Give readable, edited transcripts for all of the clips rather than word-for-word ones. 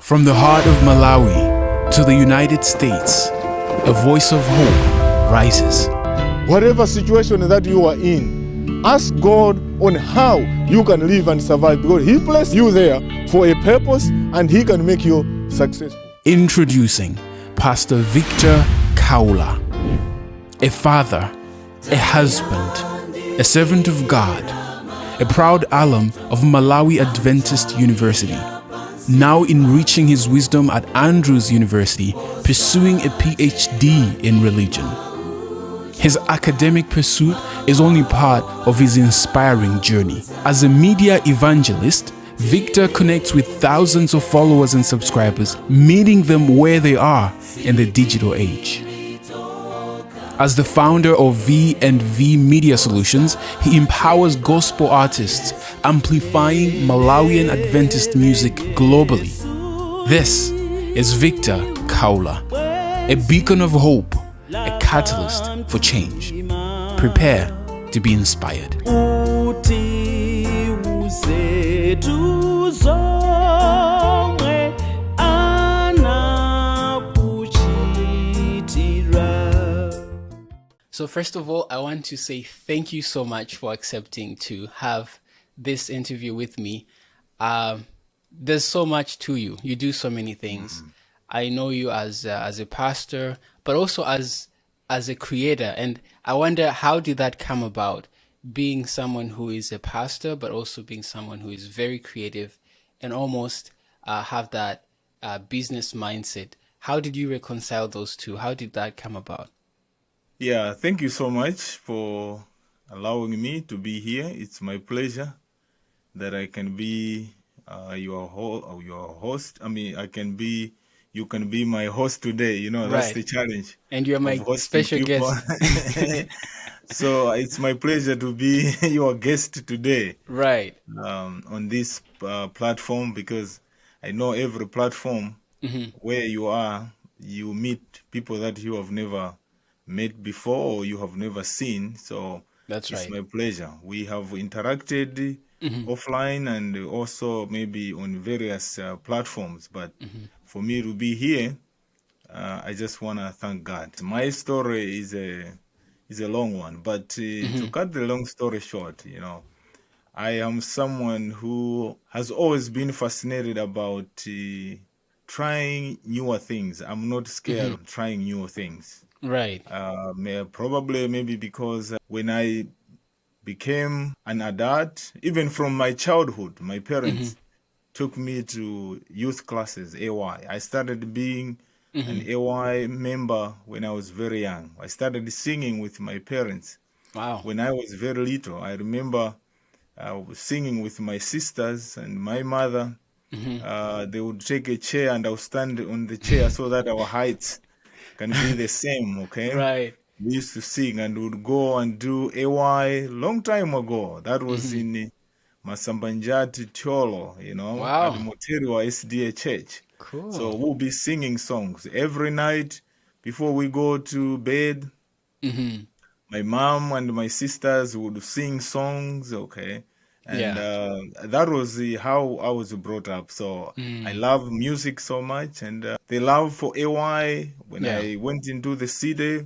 From the heart of Malawi to the United States, a voice of hope rises. Whatever situation that you are in, ask God on how you can live and survive, because He placed you there for a purpose and He can make you successful. Introducing Pastor Victor Kaula, a father, a husband, a servant of God, a proud alum of Malawi Adventist University, now enriching his wisdom at Andrews University, pursuing a PhD in religion. His academic pursuit is only part of his inspiring journey. As a media evangelist, Victor connects with thousands of followers and subscribers, meeting them where they are in the digital age. As the founder of V&V Media Solutions, he empowers gospel artists, amplifying Malawian Adventist music globally. This is Victor Kaula, a beacon of hope, a catalyst for change. Prepare to be inspired. So first of all, I want to say thank you so much for accepting to have this interview with me. There's so much to you. You do so many things. I know you as a pastor, but also as a creator. And I wonder, how did that come about? Being someone who is a pastor, but also being someone who is very creative and almost have that business mindset. How did you reconcile those two? How did that come about? Yeah, thank you so much for allowing me to be here. It's my pleasure that I can be your host. I mean, you can be my host today. You know, that's Right. the challenge. And you're my of hosting special people. guest. So it's my pleasure to be your guest today Right. on this platform, because I know every platform where you are, you meet people that you have never met before or you have never seen. So That's it's right. my pleasure. We have interacted offline and also maybe on various platforms. But for me to be here, I just want to thank God. My story is a long one, but to cut the long story short, you know, I am someone who has always been fascinated about trying newer things. I'm not scared of trying new things. Right. Maybe because when I became an adult, even from my childhood, my parents took me to youth classes, AY. I started being an AY member when I was very young. I started singing with my parents Wow. when I was very little. I remember singing with my sisters and my mother. They would take a chair and I would stand on the chair so that our heights can be the same, okay? Right. We used to sing and would go and do AY long time ago. That was in Masambanjati Cholo, you know, Wow. at Moteriwa SDA Church. Cool. So we'll be singing songs every night before we go to bed. My mom and my sisters would sing songs, okay? And that was how I was brought up. So I love music so much, and the love for AY. When I went into the city,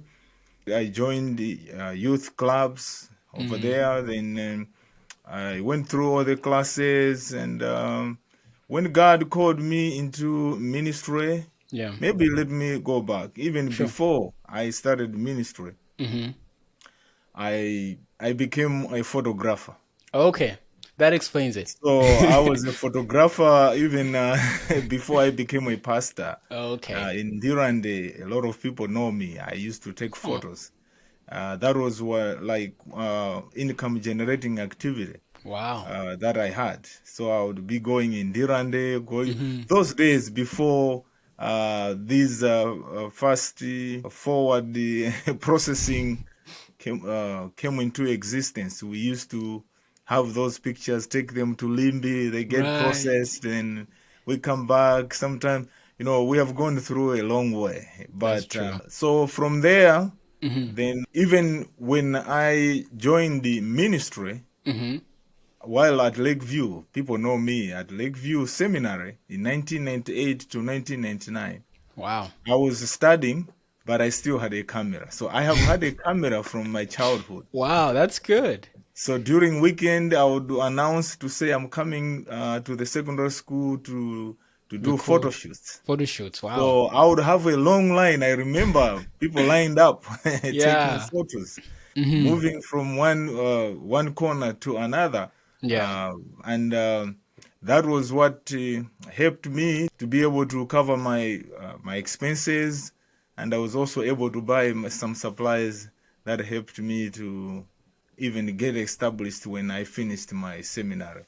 I joined the youth clubs over there. Then I went through all the classes, and when God called me into ministry, maybe let me go back. Even before I started ministry, I became a photographer. Okay. That explains it. So I was a photographer even before I became a pastor. Okay. In Durande, a lot of people know me. I used to take photos. That was income generating activity Wow. that I had. So I would be going in Durande, those days before these fast forward processing came into existence. We used to have those pictures, take them to Limbi, they get processed, and we come back. Sometimes, you know, we have gone through a long way. But so from there, then even when I joined the ministry, while at Lakeview, people know me at Lakeview Seminary in 1998 to 1999. Wow. I was studying, but I still had a camera. So I have had a camera from my childhood. Wow, that's good. So during weekend, I would announce to say I'm coming to the secondary school to do photo shoots. Photo shoots, wow. So I would have a long line. I remember people lined up taking Yeah. photos, moving from one corner to another. Yeah. And that was what helped me to be able to cover my expenses, and I was also able to buy some supplies that helped me to even get established when I finished my seminary.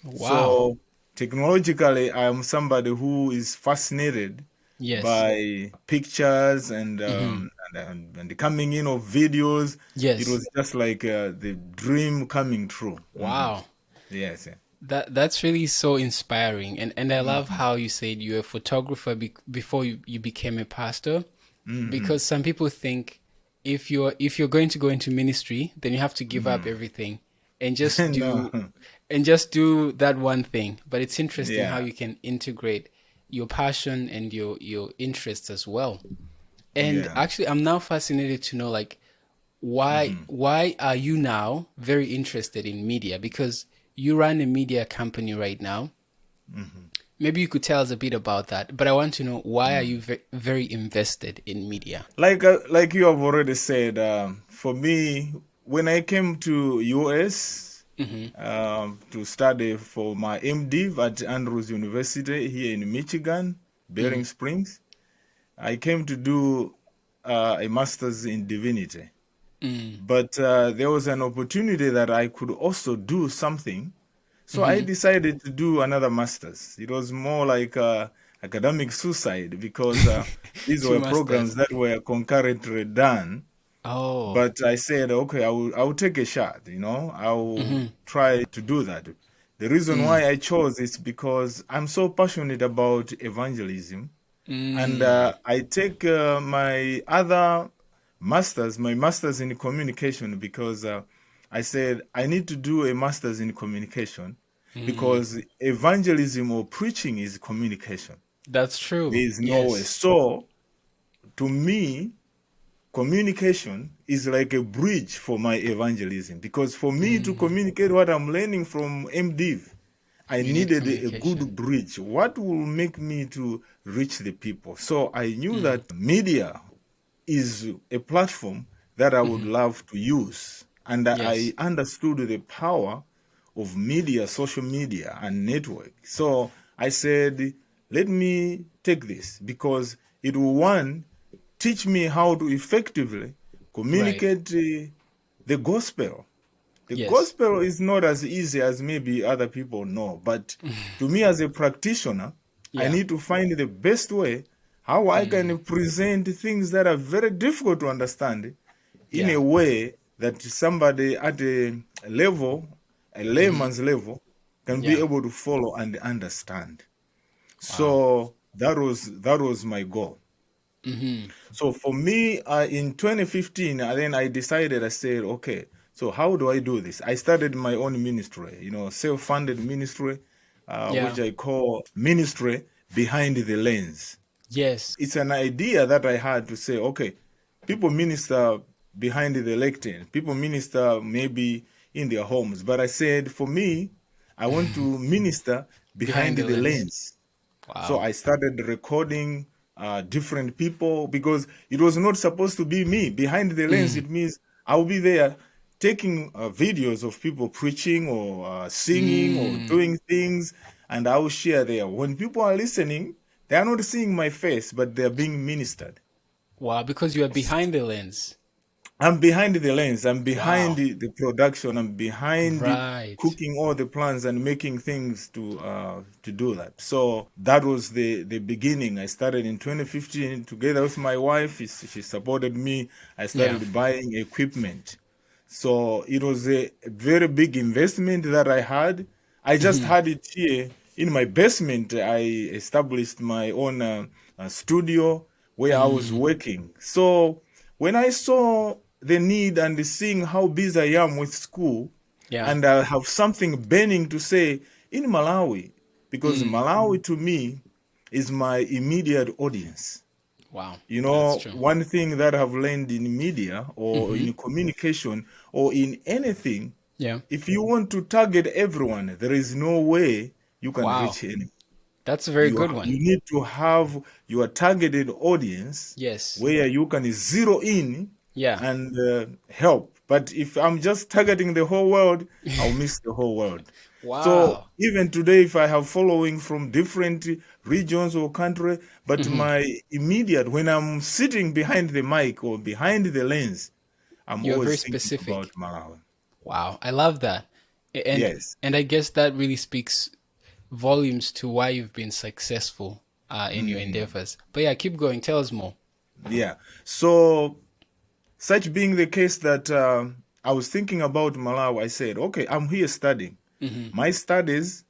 Wow. So technologically, I am somebody who is fascinated Yes. by pictures and the coming in of videos. Yes. It was just like the dream coming true. Wow. Yes. That's really so inspiring, and I love how you said you're a photographer before you became a pastor, because some people think if you're going to go into ministry, then you have to give up everything and just do No. and just do that one thing. But it's interesting how Yeah. you can integrate your passion and your interests as well. And Yeah. actually, I'm now fascinated to know, like, why are you now very interested in media? Because you run a media company right now. Maybe you could tell us a bit about that. But I want to know, why are you very invested in media? Like you have already said, for me, when I came to US to study for my MDiv at Andrews University here in Michigan, Bering Springs, I came to do a master's in divinity. But there was an opportunity that I could also do something. So I decided to do another master's. It was more like academic suicide, because these Two were programs that were concurrently done. Oh, But I said, okay, I will take a shot, I will try to do that. The reason why I chose is because I'm so passionate about evangelism. And I take my master's in communication, because I said I need to do a master's in communication, because evangelism or preaching is communication. that's true. There is no way. Yes. So to me, communication is like a bridge for my evangelism, because for me to communicate what I'm learning from MDiv, I need needed a communication. good bridge. What will make me to reach the people? So I knew that media is a platform that I would love to use. And I Yes. understood the power of media, social media, and network. So I said, let me take this, because it will, one, teach me how to effectively communicate the gospel. The Yes. gospel is not as easy as maybe other people know, but to me as a practitioner, I Yeah. need to find the best way how I can present things that are very difficult to understand in Yeah. a way that somebody at a level, a layman's level, can be Yeah. able to follow and understand. So that was my goal. So for me, in 2015, then I decided, I said, okay, so how do I do this? I started my own ministry, self-funded ministry, Yeah. which I call ministry behind the lens. Yes. It's an idea that I had to say, okay, people minister behind the lectern, people minister maybe in their homes, but I said, for me, I want to minister behind the lens. Wow. So I started recording different people, because it was not supposed to be me. Behind the lens, it means I will be there taking videos of people preaching or singing or doing things, and I will share there. When people are listening, they are not seeing my face, but they are being ministered. Wow, because you are behind the lens. I'm behind the lens. I'm behind Wow. the production. I'm behind Right. cooking all the plans and making things to do that. So that was the beginning. I started in 2015 together with my wife. She supported me. I started buying equipment. So it was a very big investment that I had. I just had it here in my basement. I established my own studio where I was working. So when I saw the need and seeing how busy I am with school, Yeah. And I have something burning to say in Malawi, because Malawi to me is my immediate audience. Wow. You That's know, true. one thing that I've learned in media or in communication or in anything, Yeah. if you want to target everyone, there is no way you can Wow. reach anyone. That's a very good one. You need to have your targeted audience Yes. where you can zero in Yeah. and help. But if I'm just targeting the whole world, I'll miss the whole world. So Wow. even today, if I have following from different regions or country, but my immediate, when I'm sitting behind the mic or behind the lens, I'm You're very always thinking about specific. Malawi. Wow. I love that. And Yes. and I guess that really speaks volumes to why you've been successful in your endeavors. But yeah, keep going. Tell us more. Yeah. So such being the case that I was thinking about Malawi, I said, okay, I'm here studying. My studies,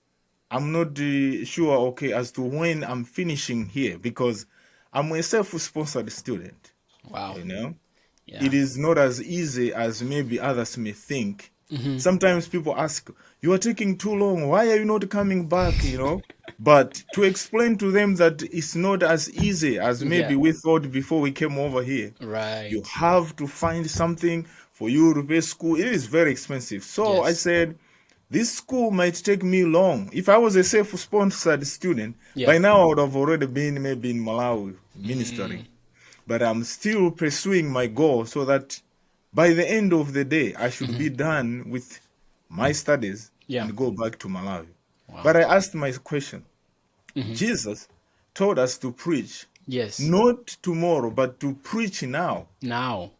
I'm not sure, okay, as to when I'm finishing here because I'm a self-sponsored student, Wow. you know. Yeah. It is not as easy as maybe others may think. Sometimes people ask, you are taking too long. Why are you not coming back, you know? But to explain to them that it's not as easy as maybe Yeah. we thought before we came over here. Right. You have to find something for you to pay school. It is very expensive. So I Yes. said, this school might take me long. If I was a self-sponsored student, Yeah. by now I would have already been maybe in Malawi ministering. But I'm still pursuing my goal so that by the end of the day, I should be done with my studies Yeah. and go back to Malawi. Wow. But I asked my question. Jesus told us to preach, Yes. not tomorrow, but to preach now. Now.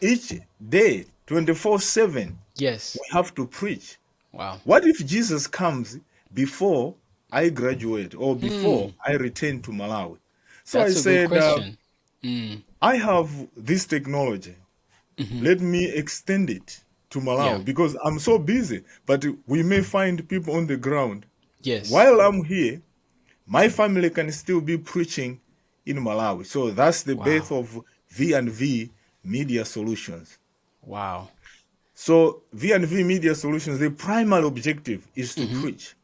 Each day, 24/7, Yes. we have to preach. Wow. What if Jesus comes before I graduate or before I return to Malawi? So That's I a good said, question. I have this technology. Let me extend it to Malawi Yeah. because I'm so busy. But we may find people on the ground. Yes. While I'm here, my family can still be preaching in Malawi. So that's the birth of V&V Media Solutions. Wow. So V&V Media Solutions, the primary objective is to preach.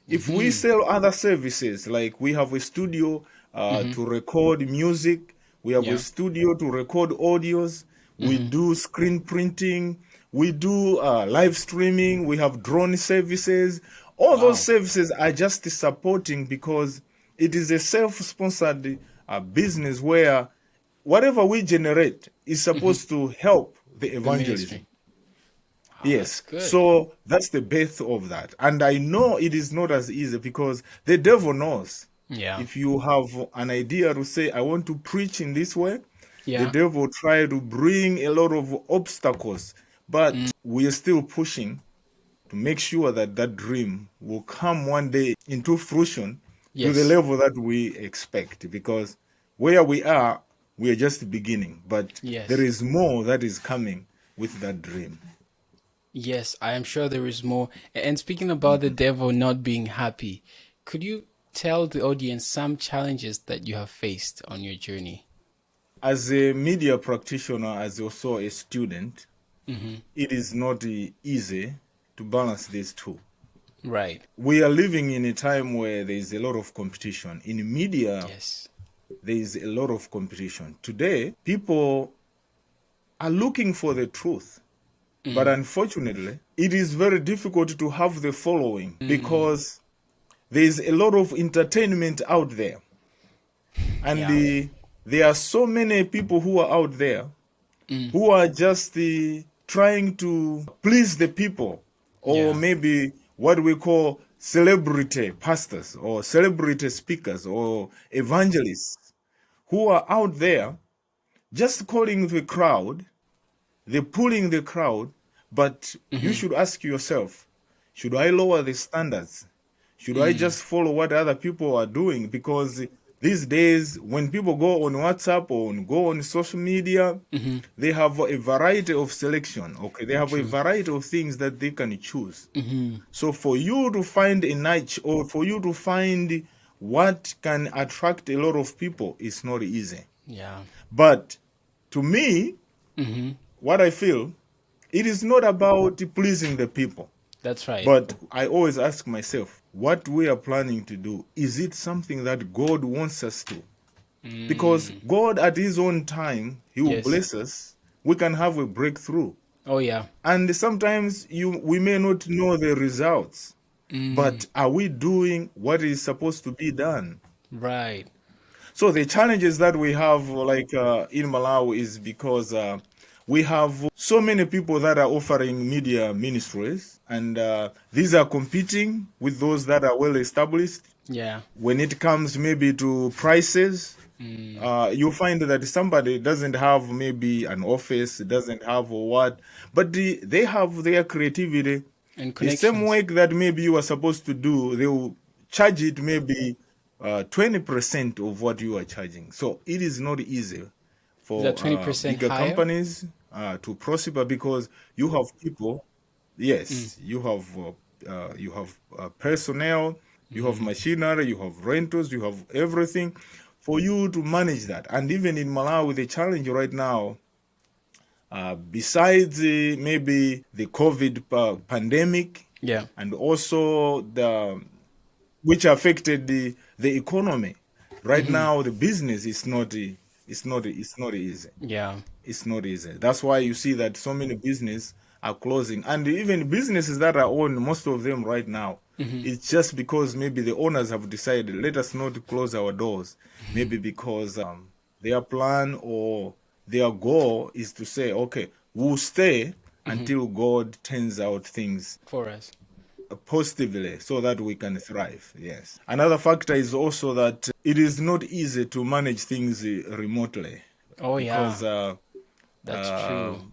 If we sell other services, like we have a studio to record music, we have Yeah. a studio to record audios, we do screen printing, we do live streaming, we have drone services. All Wow. those services are just supporting because it is a self-sponsored business where whatever we generate is supposed to help the The evangelism. ministry. Wow, Yes. That's good. So that's the birth of that. And I know it is not as easy because the devil knows. Yeah. If you have an idea to say, I want to preach in this way, the Yeah. devil try to bring a lot of obstacles. But we are still pushing to make sure that that dream will come one day into fruition to the Yes. level that we expect. Because where we are just beginning. But Yes. there is more that is coming with that dream. Yes, I am sure there is more. And speaking about the devil not being happy, could you tell the audience some challenges that you have faced on your journey? As a media practitioner, as also a student, it is not easy to balance these two. Right. We are living in a time where there is a lot of competition. In media, Yes. there is a lot of competition. Today, people are looking for the truth. But unfortunately, it is very difficult to have the following because there is a lot of entertainment out there. And there are so many people who are out there who are just trying to please the people, or maybe what we call celebrity pastors or celebrity speakers or evangelists who are out there just calling the crowd, they're pulling the crowd, but you should ask yourself, should I lower the standards? Should I just follow what other people are doing? Because these days, when people go on WhatsApp or go on social media, they have a variety of selection. Okay, they have a variety of things that they can choose. So for you to find a niche or for you to find what can attract a lot of people is not easy. Yeah. But to me, what I feel, it is not about pleasing the people. That's right. But I always ask myself, what we are planning to do, is it something that God wants us to? Because God, at His own time, He will Yes. bless us. We can have a breakthrough. Oh, yeah. And sometimes we may not know the results, but are we doing what is supposed to be done? Right. So the challenges that we have, like in Malawi, is because we have so many people that are offering media ministries, and these are competing with those that are well established. Yeah. When it comes maybe to prices, you find that somebody doesn't have maybe an office, doesn't have what, but they have their creativity. And The same connections. work that maybe you are supposed to do, they will charge it maybe 20% of what you are charging. So it is not easy Is for that 20% bigger higher? companies to prosper, because you have people. Yes, you have personnel, you have machinery, you have rentals, you have everything for you to manage that. And even in Malawi, the challenge right now, besides maybe the COVID pandemic, Yeah. and also the which affected the economy. Right now, the business is not it's not easy. Yeah. It's not easy. That's why you see that so many businesses are closing, and even businesses that are owned, most of them right now, it's just because maybe the owners have decided, let us not close our doors. Maybe because their plan or their goal is to say, okay, we'll stay until God turns out things For us. positively so that we can thrive. Yes. Another factor is also that it is not easy to manage things remotely, Oh, because yeah. That's true.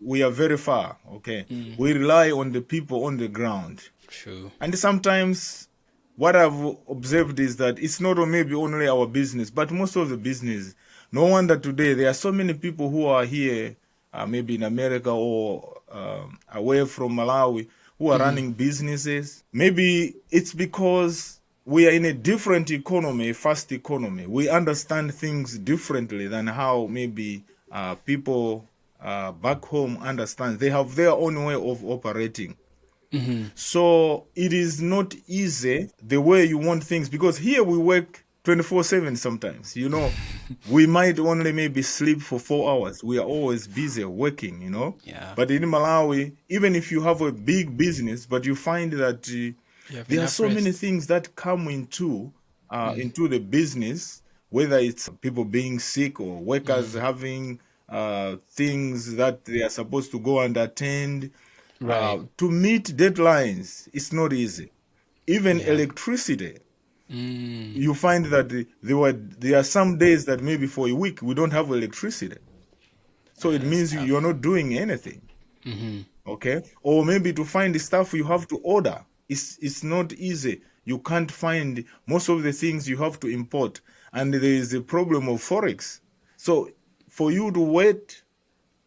we are very far. Okay. We rely on the people on the ground. True. And sometimes what I've observed is that it's not maybe only our business, but most of the business. No wonder today there are so many people who are here, maybe in America or away from Malawi, who are running businesses. Maybe it's because we are in a different economy, a fast economy. We understand things differently than how maybe people back home understand. They have their own way of operating. So it is not easy the way you want things, because here we work 24/7 sometimes. We might only maybe sleep for 4 hours. We are always busy working. Yeah. But in Malawi, even if you have a big business, but you find that You have there are enough so many rest. things that come into the business, whether it's people being sick or workers having things that they are supposed to go and attend. Right. To meet deadlines, it's not easy. Even Yeah. electricity, you find that there are some days that maybe for a week we don't have electricity. So it That's means tough. you're not doing anything. Okay? Or maybe to find the stuff you have to order. It's not easy. You can't find most of the things, you have to import. And there is a problem of forex. So for you to wait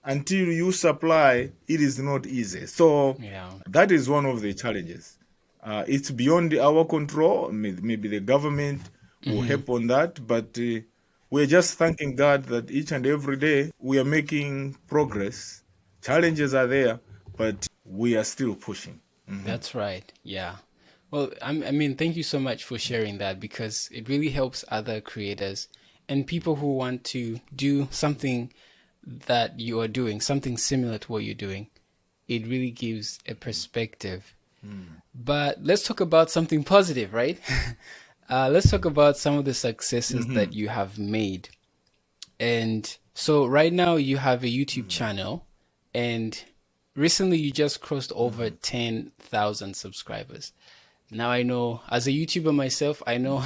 until you supply, it is not easy. So Yeah. that is one of the challenges. It's beyond our control. Maybe the government will help on that, but we're just thanking God that each and every day we are making progress. Challenges are there, but we are still pushing. That's right. Yeah. Well, I mean, thank you so much for sharing that, because it really helps other creators and people who want to do something that you are doing, something similar to what you're doing. It really gives a perspective. But let's talk about something positive, right? Let's talk about some of the successes that you have made. And so right now you have a YouTube channel, and recently you just crossed over 10,000 subscribers. Now I know, as a YouTuber myself, I know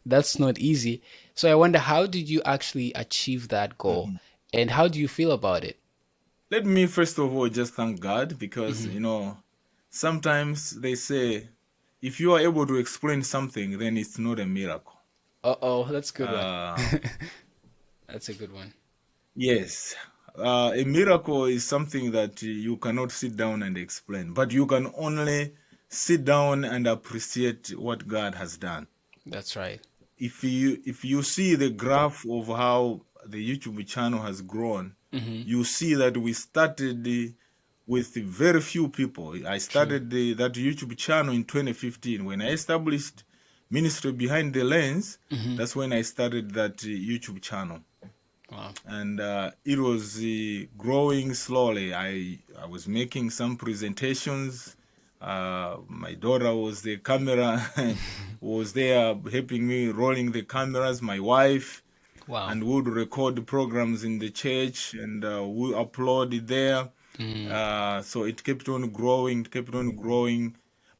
that's not easy. So I wonder, how did you actually achieve that goal? And how do you feel about it? Let me first of all just thank God, because sometimes they say if you are able to explain something, then it's not a miracle. Uh-oh, that's a good one. Uh, That's a good one. Yes. A miracle is something that you cannot sit down and explain, but you can only sit down and appreciate what God has done. That's right. If you see the graph of how the YouTube channel has grown, you see that we started with very few people. I started that YouTube channel in 2015. When I established Ministry Behind the Lens, that's when I started that YouTube channel. Wow. And it was growing slowly. I was making some presentations. My daughter was the camera, was there helping me rolling the cameras, my wife. Wow. And we would record programs in the church, and we upload it there. So it kept on growing,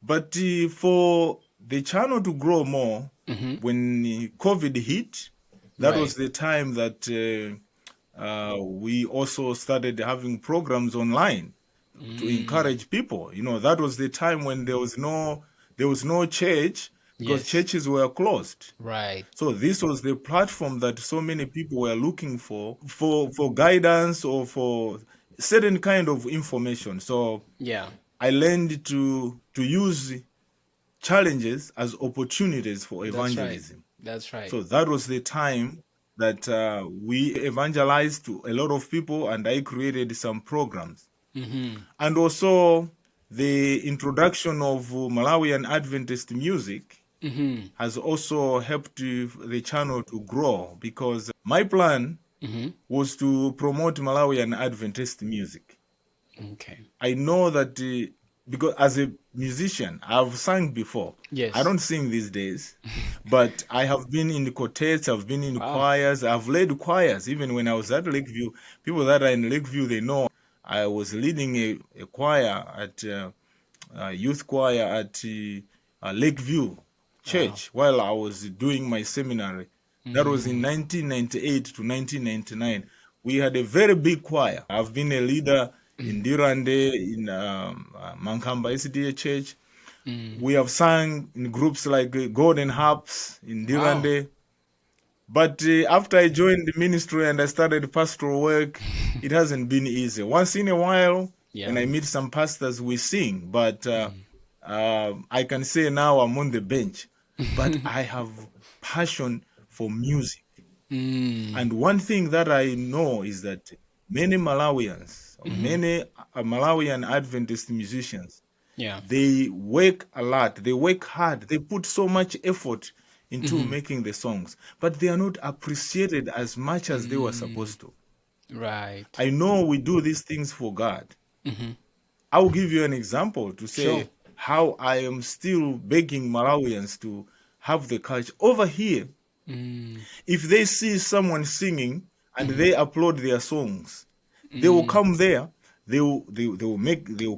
But for the channel to grow more, when COVID hit, that was the time that we also started having programs online to encourage people. You know, that was the time when there was no church, because churches were closed. Right. So this was the platform that so many people were looking for guidance or for certain kind of information. So I learned to use challenges as opportunities for evangelism. That's right. So that was the time that we evangelized to a lot of people, and I created some programs. And also the introduction of Malawian Adventist music has also helped the channel to grow, because my plan was to promote Malawian Adventist music. Okay. I know that because as a musician, I've sung before. Yes. I don't sing these days, but I have been in the quartets, I've been in choirs, I've led choirs. Even when I was at Lakeview, people that are in Lakeview, they know I was leading a choir at youth choir at Lakeview Church while I was doing my seminary. That was in 1998 to 1999. We had a very big choir. I've been a leader in Dirande, in Mankamba SDA Church. We have sung in groups like Golden Harps in Dirande. But after I joined the ministry and I started pastoral work, it hasn't been easy. Once in a while, when I meet some pastors, we sing. But I can say now I'm on the bench. But I have passion for music. And one thing that I know is that many Malawians, many Malawian Adventist musicians, they work a lot, they work hard, they put so much effort into making the songs, but they are not appreciated as much as they were supposed to. Right. I know we do these things for God. I will give you an example to say how I am still begging Malawians to have the culture. Over here, if they see someone singing and they upload their songs, they will come there, they will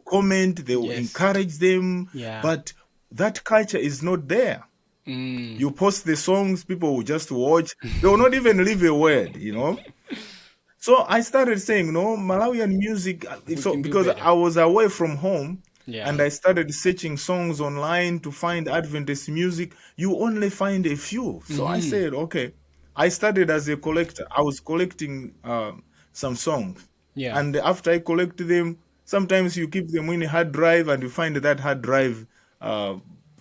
comment, they will encourage them, but that culture is not there. You post the songs, people will just watch, they will not even leave a word, you know. So I started saying, no, Malawian music, because I was away from home, and I started searching songs online to find Adventist music. You only find a few. So I said, okay. I started as a collector. I was collecting some songs. And after I collect them, sometimes you keep them in a hard drive and you find that hard drive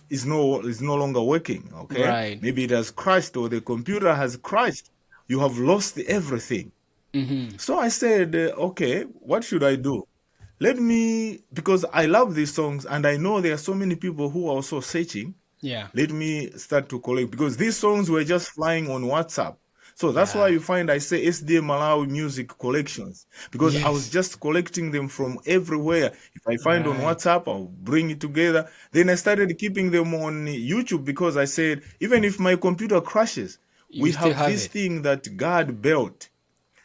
is no longer working. Okay. Right. Maybe it has crashed or the computer has crashed. You have lost everything. So I said, okay, what should I do? Because I love these songs and I know there are so many people who are also searching. Let me start to collect, because these songs were just flying on WhatsApp. So that's why you find I say SDA Malawi music collections, because I was just collecting them from everywhere. If I find on WhatsApp, I'll bring it together. Then I started keeping them on YouTube, because I said, even if my computer crashes, we have this thing that God built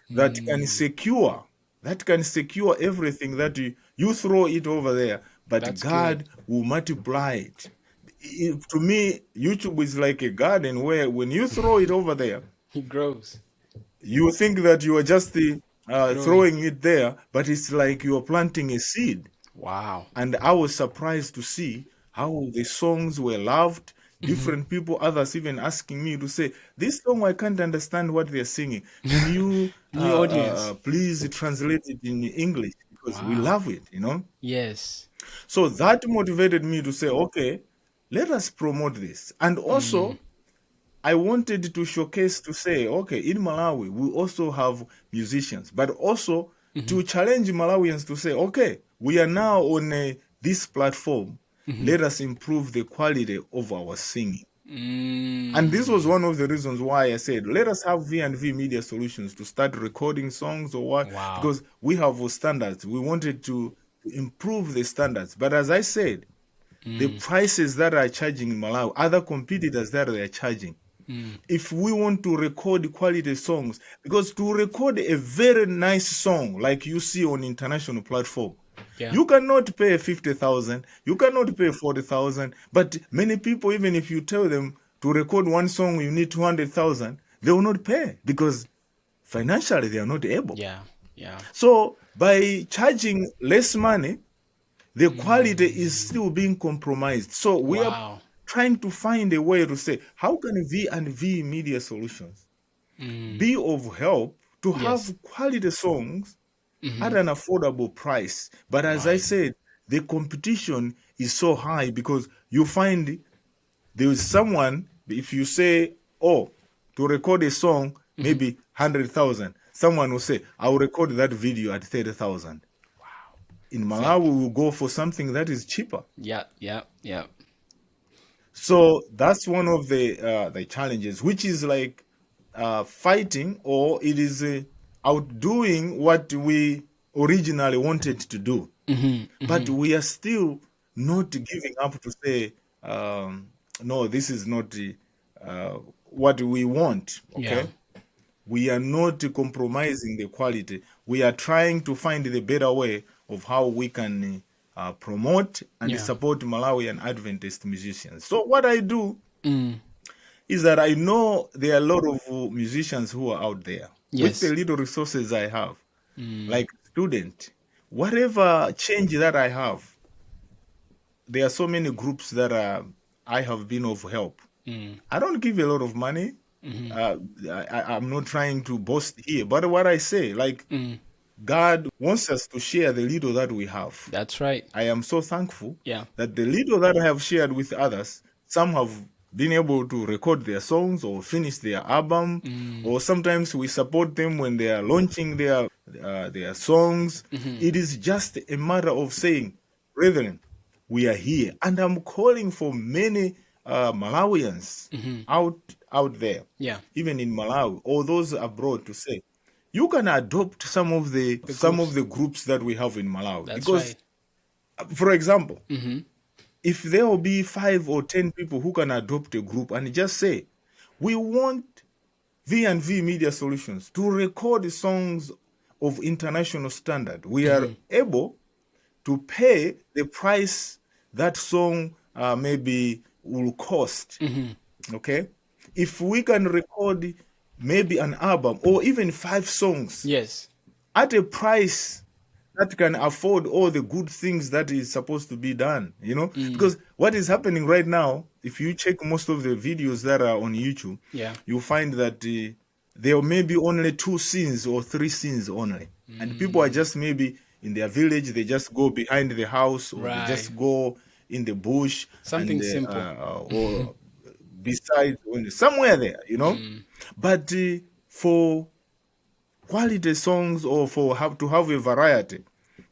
that can secure. That can secure everything that you throw it over there, but God will multiply it. To me, YouTube is like a garden where when you throw it over there, it grows. You think that you are just throwing it there, but it's like you are planting a seed. Wow. And I was surprised to see how the songs were loved. Different people, others even asking me to say, this song, I can't understand what they're singing. Can you please translate it in English? Because we love it, you know? Yes. So that motivated me to say, okay, let us promote this. And also, I wanted to showcase to say, okay, in Malawi, we also have musicians, but also to challenge Malawians to say, okay, we are now on this platform. Let us improve the quality of our singing. And this was one of the reasons why I said, let us have V&V Media Solutions to start recording songs or what, because we have standards. We wanted to improve the standards. But as I said, the prices that are charging in Malawi, other competitors that they are charging, if we want to record quality songs, because to record a very nice song like you see on international platform, you cannot pay 50,000, you cannot pay 40,000. But many people, even if you tell them to record one song, you need 200,000, they will not pay because financially they are not able. So by charging less money, the quality is still being compromised. So we are trying to find a way to say, how can V&V Media Solutions be of help to have quality songs at an affordable price? But as I said, the competition is so high because you find there is someone, if you say, oh, to record a song, maybe 100,000, someone will say, I will record that video at 30,000. In Malawi, we will go for something that is cheaper. So that's one of the challenges, which is like fighting, or it is outdoing what we originally wanted to do. But we are still not giving up to say, no, this is not what we want. Okay. We are not compromising the quality. We are trying to find the better way of how we can promote and support Malawian Adventist musicians. So what I do is that I know there are a lot of musicians who are out there with the little resources I have, like student, whatever change that I have. There are so many groups that I have been of help. I don't give a lot of money. I'm not trying to boast here, but what I say, like, God wants us to share the little that we have. That's right. I am so thankful that the little that I have shared with others, some have been able to record their songs or finish their album, or sometimes we support them when they are launching their songs. It is just a matter of saying, brethren, we are here. And I'm calling for many Malawians out there, even in Malawi, or those abroad, to say, you can adopt some of the groups that we have in Malawi. That's because, for example, if there will be 5 or 10 people who can adopt a group and just say, we want V&V Media Solutions to record songs of international standard, we are able to pay the price that song maybe will cost. Okay? If we can record maybe an album or even 5 songs at a price that can afford all the good things that is supposed to be done, because what is happening right now, if you check most of the videos that are on YouTube, you find that there may be only 2 scenes or 3 scenes only. And people are just maybe in their village, they just go behind the house, or they just go in the bush. Something simple. Or beside, somewhere there, But for quality songs, or to have a variety,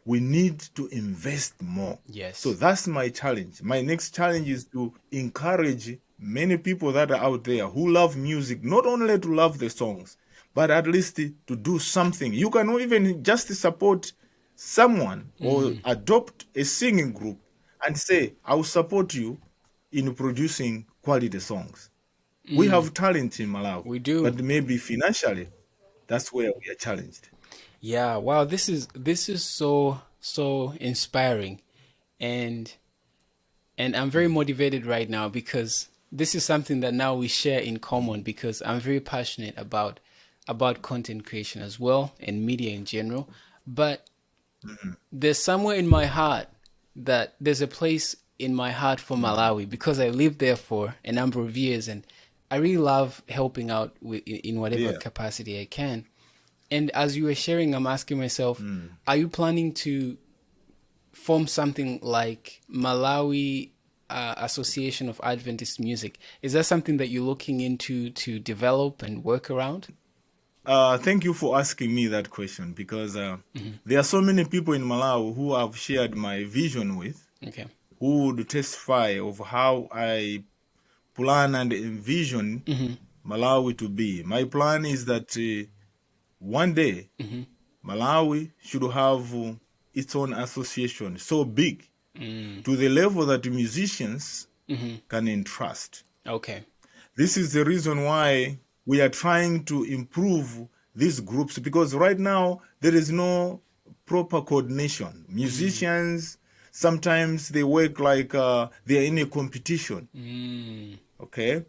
we need to invest more. So that's my challenge. My next challenge is to encourage many people that are out there who love music, not only to love the songs, but at least to do something. You can even just support someone or adopt a singing group and say, I will support you in producing quality songs. We have talent in Malawi. We do. But maybe financially, that's where we are challenged. Yeah, wow, this is so inspiring. And I'm very motivated right now, because this is something that now we share in common, because I'm very passionate about content creation as well, and media in general. But there's somewhere in my heart that there's a place in my heart for Malawi, because I lived there for a number of years, and I really love helping out in whatever capacity I can. And as you were sharing, I'm asking myself, are you planning to form something like Malawi Association of Adventist Music? Is that something that you're looking into to develop and work around? Thank you for asking me that question, because there are so many people in Malawi who I've shared my vision with, Okay. who would testify of how I plan and envision Malawi to be. My plan is that one day Malawi should have its own association so big to the level that musicians can entrust. Okay. This is the reason why we are trying to improve these groups, because right now there is no proper coordination. Musicians, sometimes they work like they are in a competition, okay?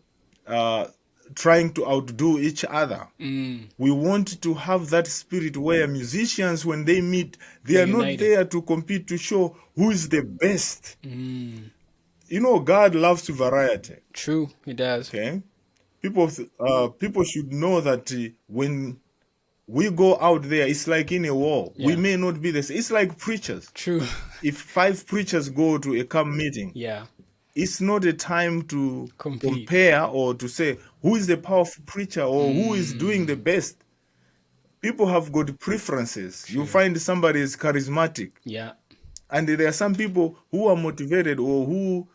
Trying to outdo each other. We want to have that spirit where musicians, when they meet, they are not there to compete, to show who is the best. You know, God loves variety. True, He does. Okay, people should know that when we go out there, it's like in a war. Yeah. We may not be the same. It's like preachers. True. If 5 preachers go to a camp meeting, Yeah. it's not a time to Compete. compare or to say who is the powerful preacher or who is doing the best. People have got preferences. You find somebody is charismatic, Yeah. and there are some people who are motivated or who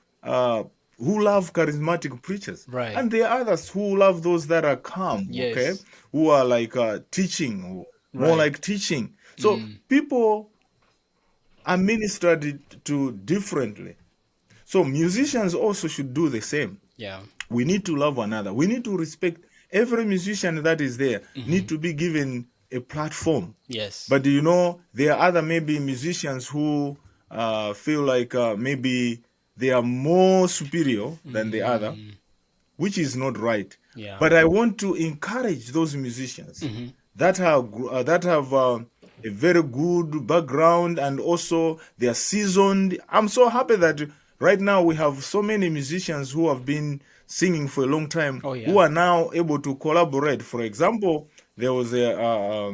love charismatic preachers, Right. and there are others who love those that are calm. Yes. Okay, who are like teaching, more like teaching. So people are ministered to differently. So musicians also should do the same. Yeah. We need to love one another. We need to respect every musician that is there. Need to be given a platform. Yes. But you know, there are other maybe musicians who feel like maybe they are more superior than the other, which is not right. Yeah. But I want to encourage those musicians that have a very good background, and also they are seasoned. I'm so happy that right now we have so many musicians who have been singing for a long time, who are now able to collaborate. For example, there was a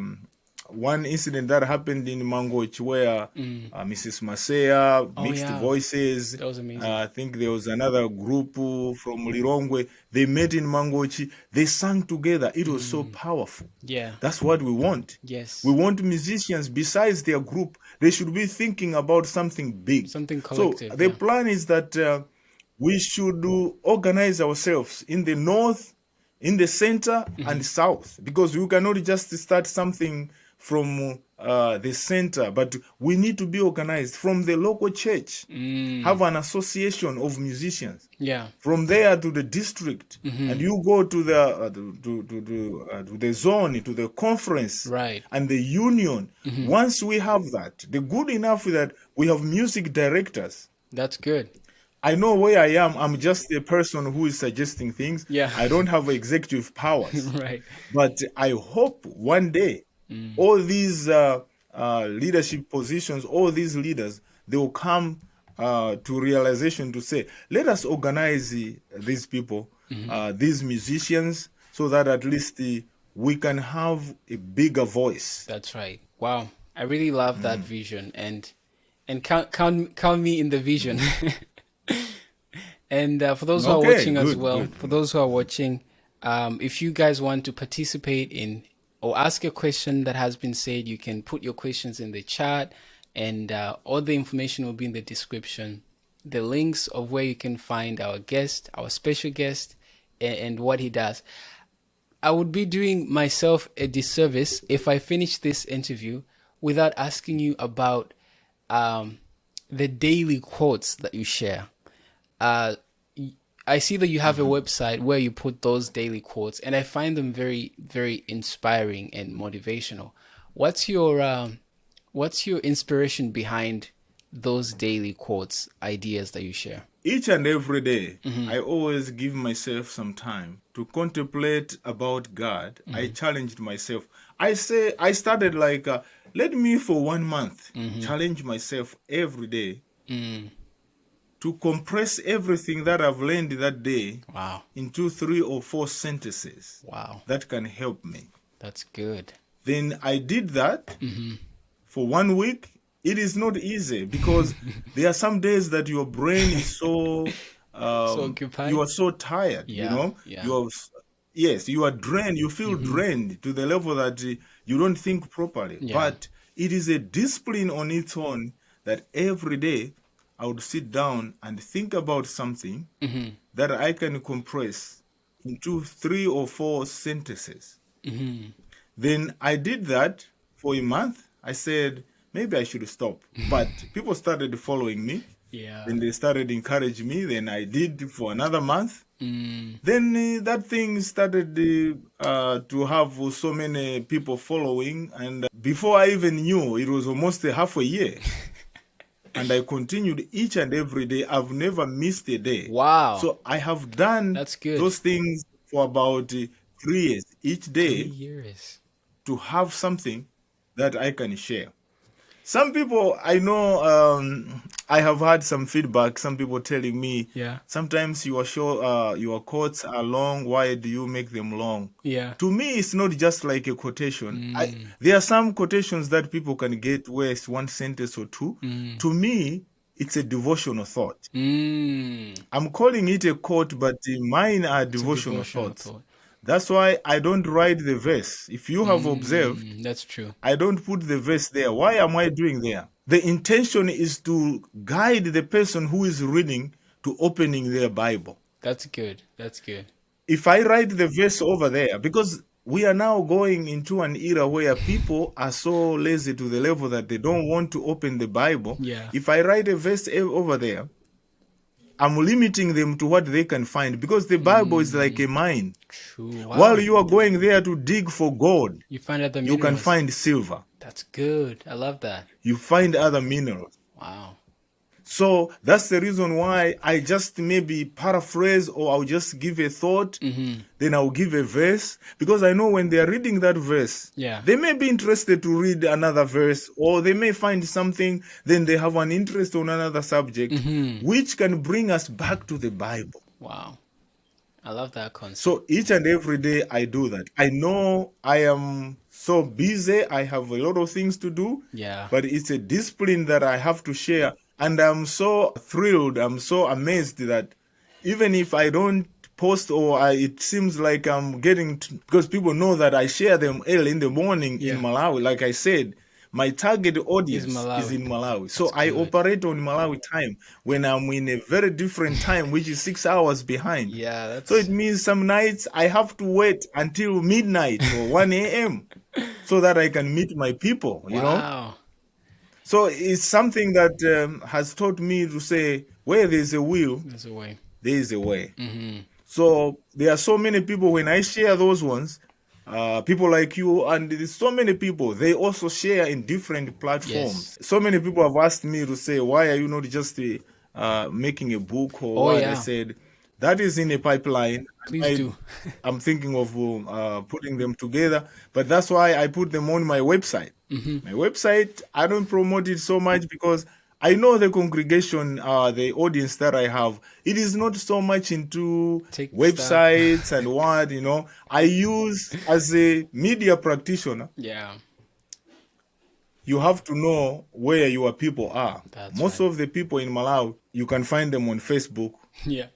one incident that happened in Mangochi where Mrs. Masea mixed voices. That was amazing. I think there was another group from Lirongwe. They met in Mangochi. They sang together. It was so powerful. Yeah. That's what we want. Yes. We want musicians, besides their group, they should be thinking about something big. Something collective. So the plan is that we should organize ourselves in the north, in the center, and south, because we cannot just start something from the center, but we need to be organized from the local church, have an association of musicians. Yeah. From there to the district, and you go to the zone, to the conference, Right. and the union. Once we have that, the good enough is that we have music directors. That's good. I know where I am. I'm just a person who is suggesting things. Yeah. I don't have executive powers. Right. But I hope one day all these leadership positions, all these leaders, they will come to realization to say, let us organize these people, these musicians, so that at least we can have a bigger voice. That's right. Wow. I really love that vision, and count me in the vision. And for those who are watching as well, for those who are watching, if you guys want to participate in or ask a question that has been said, you can put your questions in the chat, and all the information will be in the description. The links of where you can find our guest, our special guest, and what he does. I would be doing myself a disservice if I finish this interview without asking you about the daily quotes that you share. I see that you have a website where you put those daily quotes, and I find them very, very inspiring and motivational. What's your inspiration behind those daily quotes, ideas that you share? Each and every day, I always give myself some time to contemplate about God. I challenged myself. I started like, let me for 1 month challenge myself every day to compress everything that I've learned that day into 3 or 4 sentences that can help me. That's good. Then I did that for 1 week. It is not easy because there are some days that your brain is so occupied. You are so tired. You know, yes, you are drained. You feel drained to the level that you don't think properly. Yeah. But it is a discipline on its own that every day I would sit down and think about something that I can compress into 3 or 4 sentences. Then I did that for a month. I said, maybe I should stop. But people started following me. Yeah. Then they started encouraging me. Then I did for another month. Then that thing started to have so many people following. And before I even knew, it was almost a half a year. And I continued each and every day. I've never missed a day. Wow. So I have done That's good. those things for about 3 years. Each day 3 years. to have something that I can share. Some people, I know, I have had some feedback. Some people telling me, Yeah. sometimes your quotes are long. Why do you make them long? Yeah. To me, it's not just like a quotation. There are some quotations that people can get where it's one sentence or two. To me, it's a devotional thought. I'm calling it a quote, but mine are devotional thoughts. That's why I don't write the verse. If you have observed, That's true. I don't put the verse there. Why am I doing there? The intention is to guide the person who is reading to opening their Bible. That's good. That's good. If I write the verse over there, because we are now going into an era where people are so lazy to the level that they don't want to open the Bible. Yeah. If I write a verse over there, I'm limiting them to what they can find, because the Bible is like a mine. True. Wow. While you are going there to dig for gold, You find other you minerals. can find silver. That's good. I love that. You find other minerals. Wow. So that's the reason why I just maybe paraphrase, or I'll just give a thought, then I'll give a verse, because I know when they're reading that verse, Yeah. they may be interested to read another verse, or they may find something, then they have an interest on another subject, which can bring us back to the Bible. Wow. I love that concept. So each and every day I do that. I know I am so busy, I have a lot of things to do, Yeah. but it's a discipline that I have to share. And I'm so thrilled, I'm so amazed that even if I don't post, or it seems like I'm getting, because people know that I share them early in the morning in Malawi. Like I said, my target audience is in Malawi. So I operate on Malawi time when I'm in a very different time, which is 6 hours behind. Yeah, that's... So it means some nights I have to wait until midnight or 1 a.m. so that I can meet my people, you know? Wow. So it's something that has taught me to say, where there's a will, There's a way. there is a way. So there are so many people, when I share those ones, people like you, and there's so many people, they also share in different platforms. So many people have asked me to say, why are you not just making a book or what? I said, that is in a pipeline. Please do. I'm thinking of putting them together, but that's why I put them on my website. My website, I don't promote it so much because I know the congregation, the audience that I have, it is not so much into websites and what, you know. I use, as a media practitioner, you have to know where your people are. Most of the people in Malawi, you can find them on Facebook,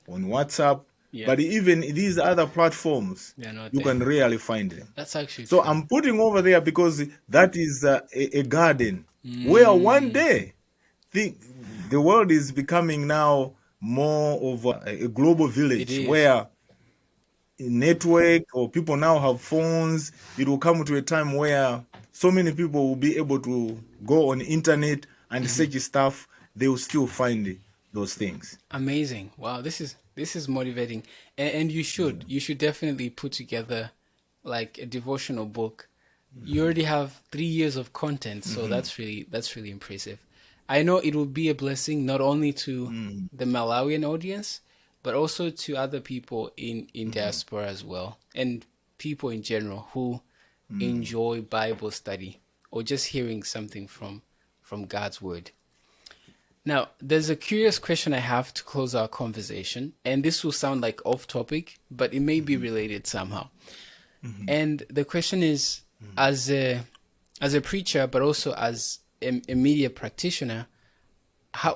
on WhatsApp, but even these other platforms, you can rarely find them. That's actually so true. I'm putting over there because that is a garden where one day the world is becoming now more of a global village where network, or people now have phones. It will come to a time where so many people will be able to go on the internet and search stuff. They will still find those things. Amazing. Wow, this is motivating. And you should definitely put together like a devotional book. You already have 3 years of content, so that's really impressive. I know it will be a blessing not only to the Malawian audience, but also to other people in diaspora as well, and people in general who enjoy Bible study or just hearing something from God's word. Now, there's a curious question I have to close our conversation, and this will sound like off topic, but it may be related somehow. And the question is, as a preacher, but also as a media practitioner,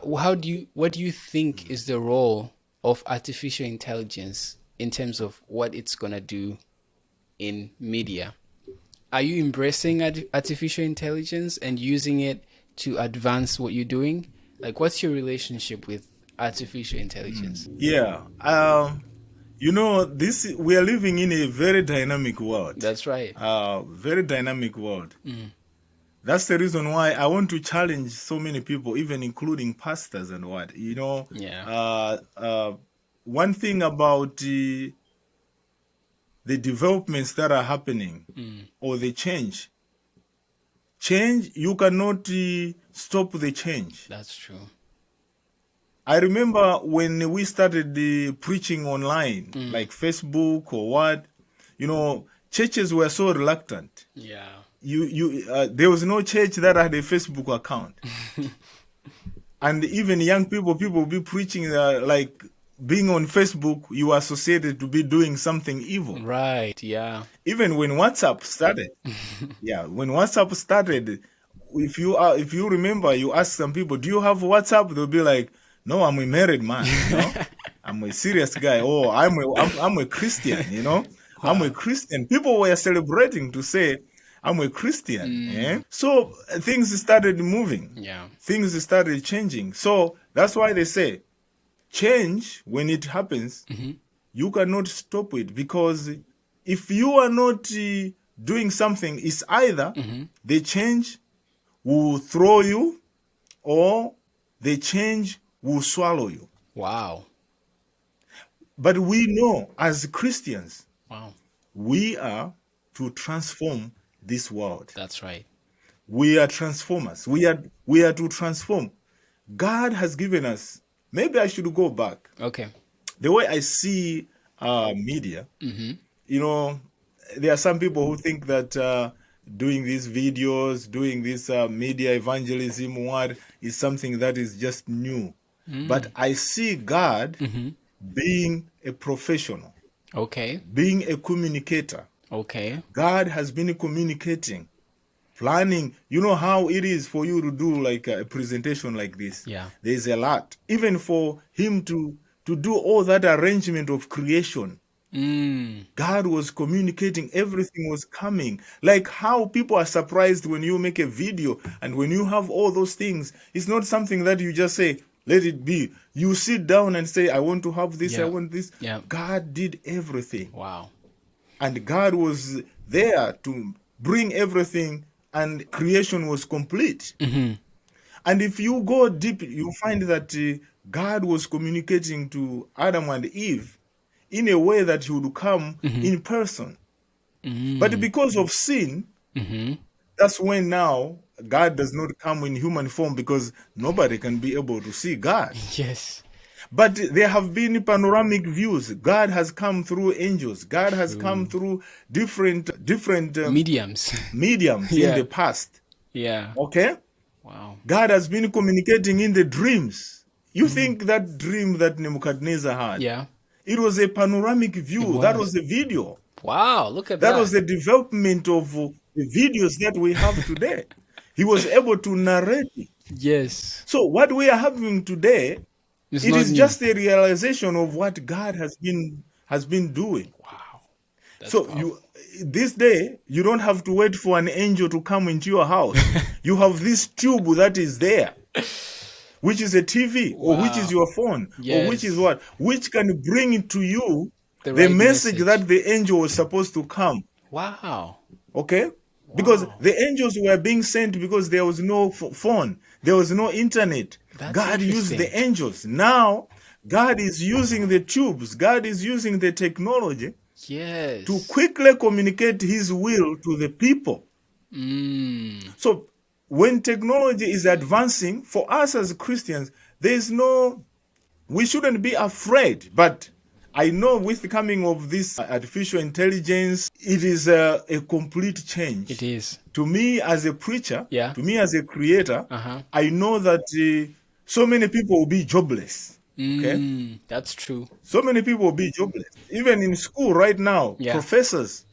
what do you think is the role of artificial intelligence in terms of what it's gonna do in media. Are you embracing artificial intelligence and using it to advance what you're doing? Like, what's your relationship with artificial intelligence? Yeah. This we are living in a very dynamic world. That's right. Very dynamic world. That's the reason why I want to challenge so many people, even including pastors and what. Yeah. One thing about the developments that are happening or the change, you cannot stop the change. That's true. I remember when we started preaching online, like Facebook or what, churches were so reluctant. Yeah. There was no church that had a Facebook account. And even young people will be preaching like being on Facebook, you are associated to be doing something evil. Right, yeah. Even when WhatsApp started. When WhatsApp started, if you remember, you ask some people, do you have WhatsApp? They'll be like, no, I'm a married man, I'm a serious guy. Oh, I'm a Christian, Wow. I'm a Christian. People were celebrating to say, I'm a Christian. So things started moving. Yeah. Things started changing. So that's why they say, change, when it happens, you cannot stop it. Because if you are not doing something, it's either the change will throw you or the change will swallow you. Wow. But we know as Christians, Wow. we are to transform this world. That's right. We are transformers. We are to transform. God has given us, maybe I should go back. Okay. The way I see media, there are some people who think that doing these videos, doing this media evangelism, what is something that is just new. But I see God being a professional. Okay. Being a communicator. Okay. God has been communicating, planning. You know how it is for you to do like a presentation like this. Yeah. There's a lot. Even for him to do all that arrangement of creation. God was communicating, everything was coming. Like how people are surprised when you make a video and when you have all those things. It's not something that you just say, let it be. You sit down and say, I want to have this, I want this. Yeah. God did everything. Wow. And God was there to bring everything, and creation was complete. And if you go deep, you find that God was communicating to Adam and Eve in a way that he would come in person. But because of sin, that's when now God does not come in human form, because nobody can be able to see God. Yes. But there have been panoramic views. God has come through angels. God has come through different mediums in the past. Yeah. Okay? Wow. God has been communicating in the dreams. You think that dream that Nebuchadnezzar had? Yeah. It was a panoramic view. That was a video. Wow, look at that. That was the development of the videos that we have today. He was able to narrate it. Yes. So what we are having today, it is just a realization of what God has been doing. Wow. So this day, you don't have to wait for an angel to come into your house. You have this tube that is there, which is a TV, or which is your phone, or which is what? Which can bring to you the message that the angel was supposed to come. Wow. Okay? Because the angels were being sent because there was no phone. There was no internet. God used the angels. Now, God is using the tubes. God is using the technology to quickly communicate his will to the people. So, when technology is advancing, for us as Christians, we shouldn't be afraid. But I know with the coming of this artificial intelligence, it is a complete change. It is. To me as a preacher, to me as a creator, I know that so many people will be jobless. Okay? That's true. So many people will be jobless. Even in school right now, professors,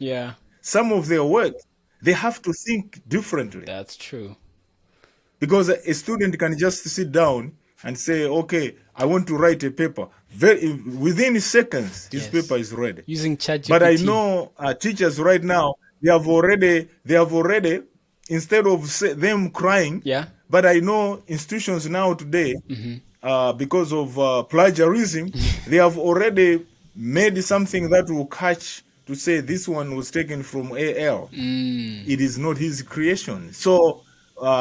some of their work, they have to think differently. That's true. Because a student can just sit down and say, okay, I want to write a paper. Within seconds, his paper is ready. Using ChatGPT. But I know teachers right now, they have already, instead of them crying, but I know institutions now today, because of plagiarism, they have already made something that will catch to say this one was taken from AL. It is not his creation. So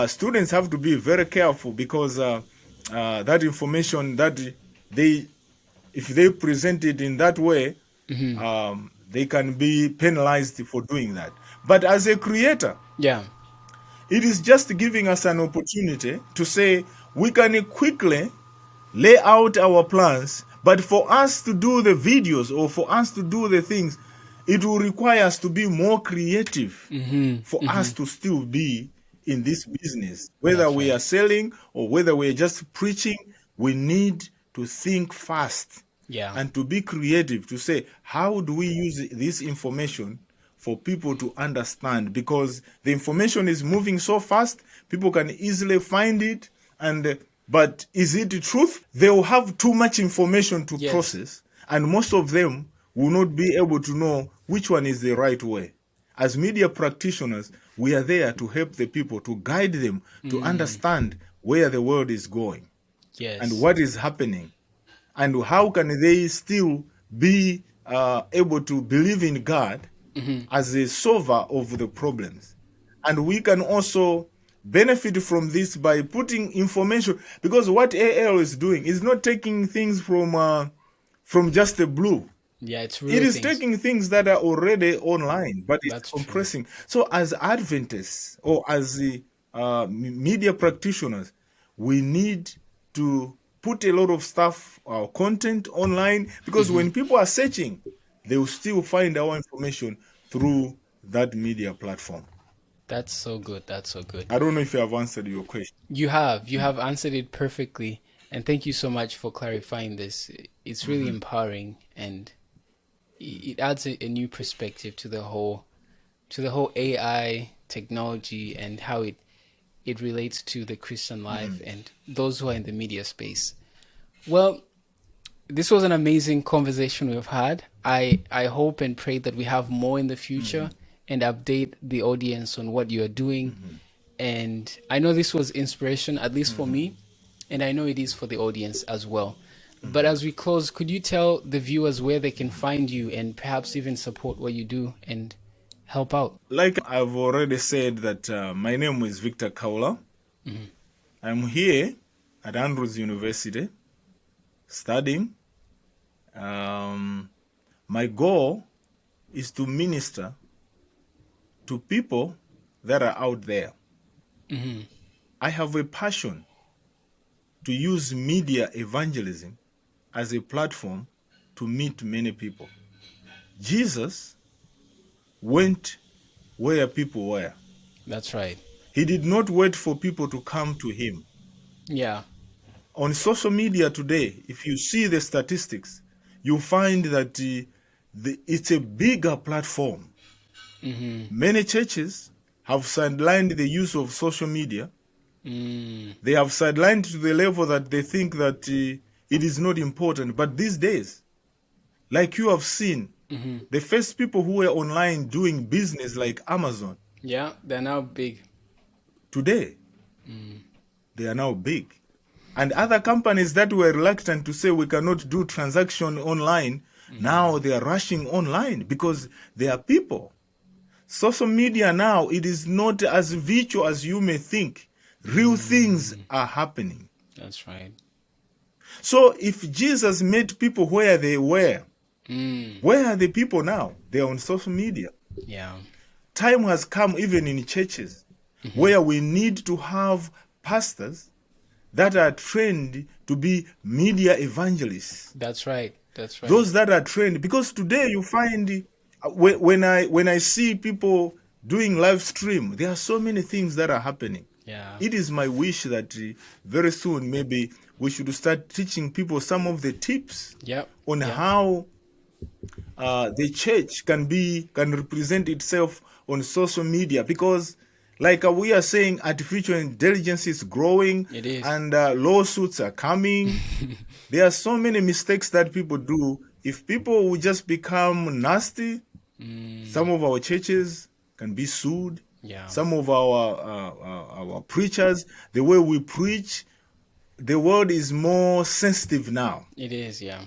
students have to be very careful, because that information that if they present it in that way, they can be penalized for doing that. But as a creator, it is just giving us an opportunity to say we can quickly lay out our plans, but for us to do the videos or for us to do the things, it will require us to be more creative for us to still be in this business. Whether we are selling or whether we are just preaching, we need to think fast and to be creative, to say, how do we use this information for people to understand? Because the information is moving so fast, people can easily find it. But is it the truth? They will have too much information to process, and most of them will not be able to know which one is the right way. As media practitioners, we are there to help the people, to guide them, to understand where the world is going and what is happening, and how can they still be able to believe in God as a solver of the problems. And we can also benefit from this by putting information, because what AL is doing is not taking things from just the blue. It's real. It is taking things that are already online, but it's compressing. So as Adventists or as the media practitioners, we need to put a lot of stuff, our content online, because when people are searching, they will still find our information through that media platform. That's so good. That's so good. I don't know if you have answered your question. You have answered it perfectly. And thank you so much for clarifying this. It's really empowering, and it adds a new perspective to the whole AI technology and how it relates to the Christian life and those who are in the media space. Well, this was an amazing conversation we've had. I hope and pray that we have more in the future and update the audience on what you are doing. And I know this was inspiration, at least for me, and I know it is for the audience as well. But as we close, could you tell the viewers where they can find you and perhaps even support what you do and help out? Like I've already said that my name is Victor Kaula. I'm here at Andrews University studying. My goal is to minister to people that are out there. I have a passion to use media evangelism as a platform to meet many people. Jesus went where people were. That's right. He did not wait for people to come to him. On social media today, if you see the statistics, you find that it's a bigger platform. Many churches have sidelined the use of social media. They have sidelined to the level that they think that it is not important. But these days, like you have seen, the first people who were online doing business like Amazon. They're now big. Today, they are now big. And other companies that were reluctant to say we cannot do transaction online, now they are rushing online because they are people. Social media now, it is not as virtual as you may think. Real things are happening. That's right. So if Jesus met people where they were, where are the people now? They are on social media. Time has come even in churches where we need to have pastors that are trained to be media evangelists. That's right. That's right. Those that are trained, because today you find when I see people doing live stream, there are so many things that are happening. It is my wish that very soon maybe we should start teaching people some of the tips on how the church can represent itself on social media, because Like we are saying, artificial intelligence is growing. It is. And lawsuits are coming. There are so many mistakes that people do. If people will just become nasty, some of our churches can be sued. Yeah. Some of our preachers, the way we preach, the world is more sensitive now. It is, yeah.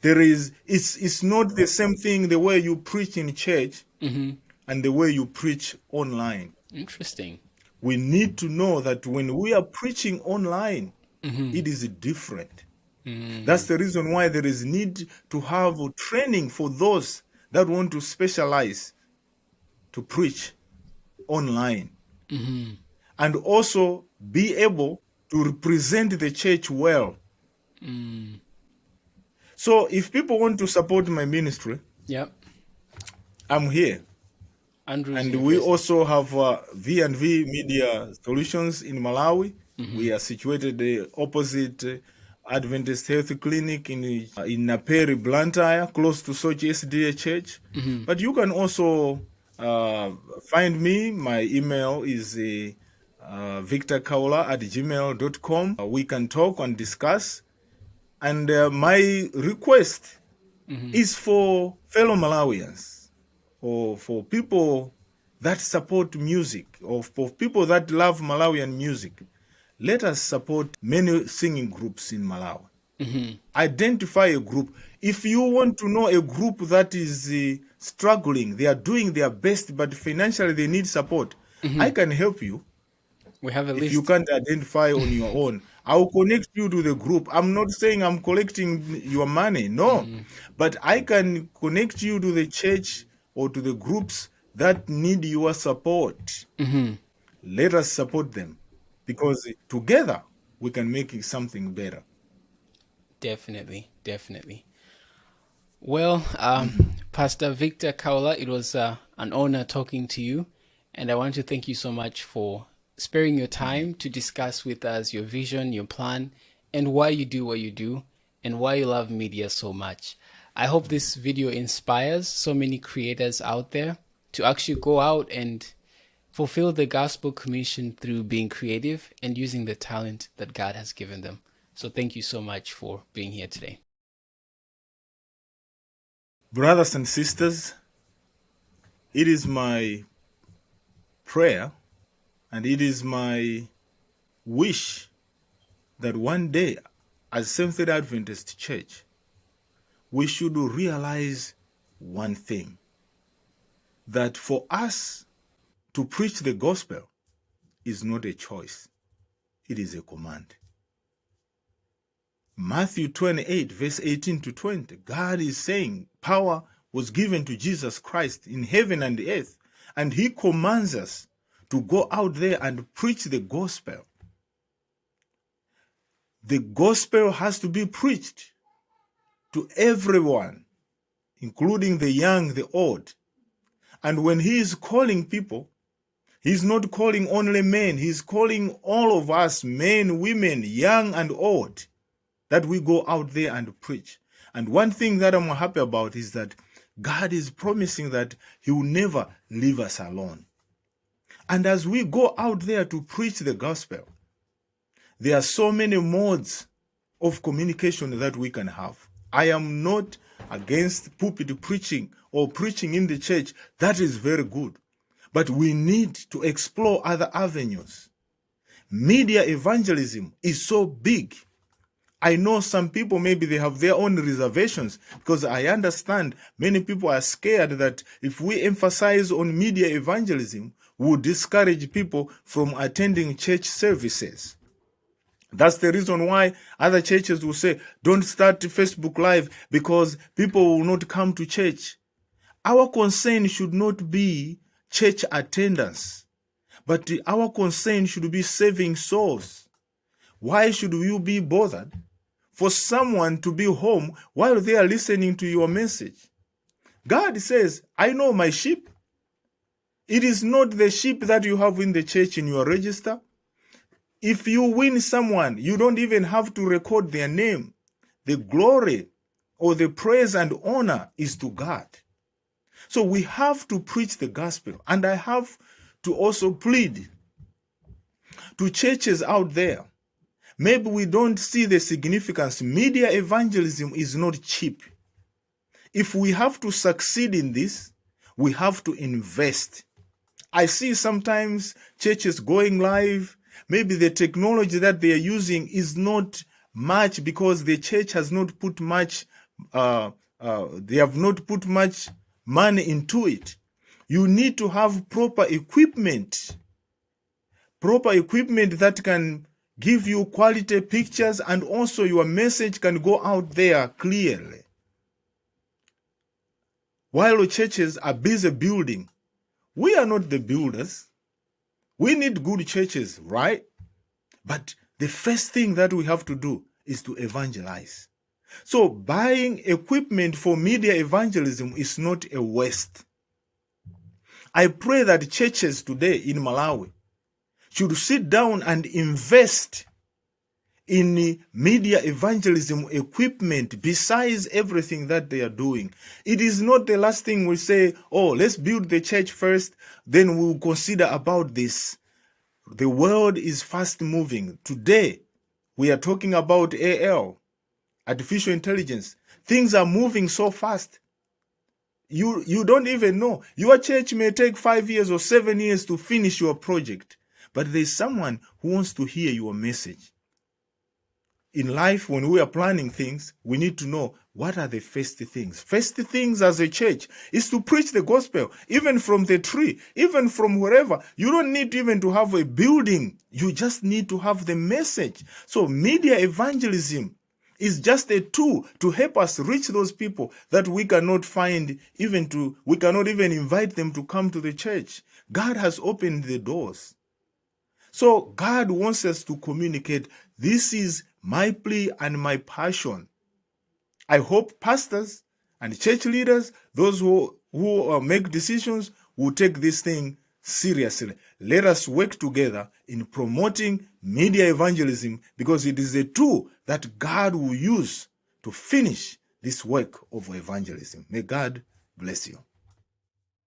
It's not the same thing the way you preach in church and the way you preach online. Interesting. We need to know that when we are preaching online, it is different. That's the reason why there is need to have training for those that want to specialize to preach online. And also be able to represent the church well. So if people want to support my ministry, Yep. I'm here. Andrew's And your we business. also have V&V Media Solutions in Malawi. We are situated opposite Adventist Health Clinic in Naperi, Blantyre, close to Sochi SDA Church. But you can also find me. My email is victorkaula@gmail.com. We can talk and discuss. And my request is for fellow Malawians, or for people that support music, or for people that love Malawian music. Let us support many singing groups in Malawi. Identify a group. If you want to know a group that is struggling, they are doing their best, but financially they need support, I can help you. We have a If list. you can't identify on your own, I will connect you to the group. I'm not saying I'm collecting your money, no. But I can connect you to the church or to the groups that need your support. Let us support them, because together we can make something better. Definitely, definitely. Well, Pastor Victor Kaula, it was an honor talking to you, and I want to thank you so much for sparing your time to discuss with us your vision, your plan, and why you do what you do, and why you love media so much. I hope this video inspires so many creators out there to actually go out and fulfill the gospel commission through being creative and using the talent that God has given them. So thank you so much for being here today. Brothers and sisters, it is my prayer and it is my wish that one day, as Seventh-day Adventist Church, we should realize one thing, that for us to preach the gospel is not a choice, it is a command. Matthew 28, verse 18 to 20, God is saying power was given to Jesus Christ in heaven and the earth, and he commands us to go out there and preach the gospel. The gospel has to be preached to everyone, including the young, the old. And when he is calling people, he's not calling only men, he's calling all of us, men, women, young and old, that we go out there and preach. And one thing that I'm happy about is that God is promising that he will never leave us alone. And as we go out there to preach the gospel, there are so many modes of communication that we can have. I am not against pulpit preaching or preaching in the church. That is very good. But we need to explore other avenues. Media evangelism is so big. I know some people, maybe they have their own reservations, because I understand many people are scared that if we emphasize on media evangelism, we will discourage people from attending church services. That's the reason why other churches will say, don't start Facebook Live because people will not come to church. Our concern should not be church attendance, but our concern should be saving souls. Why should you be bothered for someone to be home while they are listening to your message? God says, I know my sheep. It is not the sheep that you have in the church in your register. If you win someone, you don't even have to record their name. The glory or the praise and honor is to God. So we have to preach the gospel. And I have to also plead to churches out there. Maybe we don't see the significance. Media evangelism is not cheap. If we have to succeed in this, we have to invest. I see sometimes churches going live. Maybe the technology that they are using is not much because the church has not put much, they have not put much money into it. You need to have proper equipment that can give you quality pictures, and also your message can go out there clearly. While churches are busy building, we are not the builders. We need good churches, right? But the first thing that we have to do is to evangelize. So buying equipment for media evangelism is not a waste. I pray that churches today in Malawi should sit down and invest in media evangelism equipment besides everything that they are doing. It is not the last thing we say, oh, let's build the church first, then we'll consider about this. The world is fast moving. Today, we are talking about AL, artificial intelligence. Things are moving so fast. You don't even know. Your church may take 5 years or 7 years to finish your project, but there's someone who wants to hear your message. In life, when we are planning things, we need to know what are the first things. First things as a church is to preach the gospel, even from the tree, even from wherever. You don't need even to have a building. You just need to have the message. So media evangelism is just a tool to help us reach those people that we cannot find, we cannot even invite them to come to the church. God has opened the doors. So God wants us to communicate. This is my plea and my passion. I hope pastors and church leaders, those who make decisions, will take this thing seriously. Let us work together in promoting media evangelism, because it is a tool that God will use to finish this work of evangelism. May God bless you.